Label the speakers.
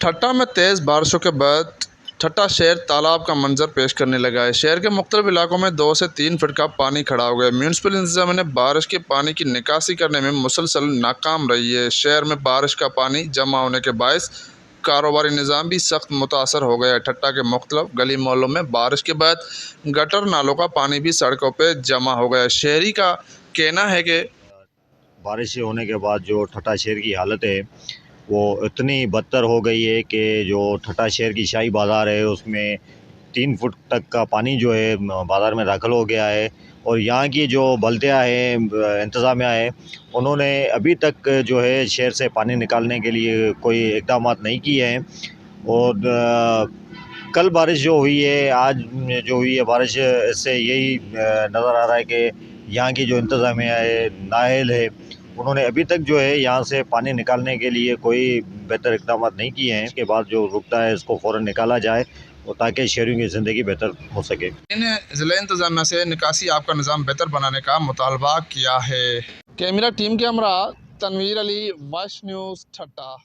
Speaker 1: ठट्टा में तेज़ बारिशों के बाद ठट्टा शहर तालाब का मंजर पेश करने लगा है। शहर के मुख्तलिफ इलाकों में 2 से 3 फुट का पानी खड़ा हो गया। म्यूनसिपल इंतजामिया ने बारिश के पानी की निकासी करने में मुसलसल नाकाम रही है। शहर में बारिश का पानी जमा होने के बायस कारोबारी निज़ाम भी सख्त मुतासर हो गया है। ठट्टा के मुख्तलिफ गली मोहल्लों में बारिश के बाद गटर नालों का पानी भी सड़कों पर जमा हो गया। शहरी का कहना है कि
Speaker 2: बारिश होने के बाद जो ठट्टा शहर की हालत है वो इतनी बदतर हो गई है कि जो ठट्टा शहर की शाही बाज़ार है उसमें 3 फुट तक का पानी जो है बाज़ार में दाखिल हो गया है। और यहाँ की जो बल्दिया है, इंतज़ामिया है, उन्होंने अभी तक जो है शहर से पानी निकालने के लिए कोई इक़दाम नहीं किए हैं। और कल बारिश जो हुई है, आज जो हुई है बारिश, इससे यही नज़र आ रहा है कि यहाँ की जो इंतज़ामिया है, नाअहल है, उन्होंने अभी तक जो है यहाँ से पानी निकालने के लिए कोई बेहतर इक़दाम नहीं किए हैं। इसके बाद जो रुकता है इसको फ़ौरन निकाला जाए और ताकि शहरियों की ज़िंदगी बेहतर हो सके।
Speaker 1: इन्हें ज़िला इंतज़ामिया से निकासी आपका निज़ाम बेहतर बनाने का मुतालबा किया है। कैमरा टीम के हमरा तनवीर अली, वॉइस न्यूज़ ठट्टा।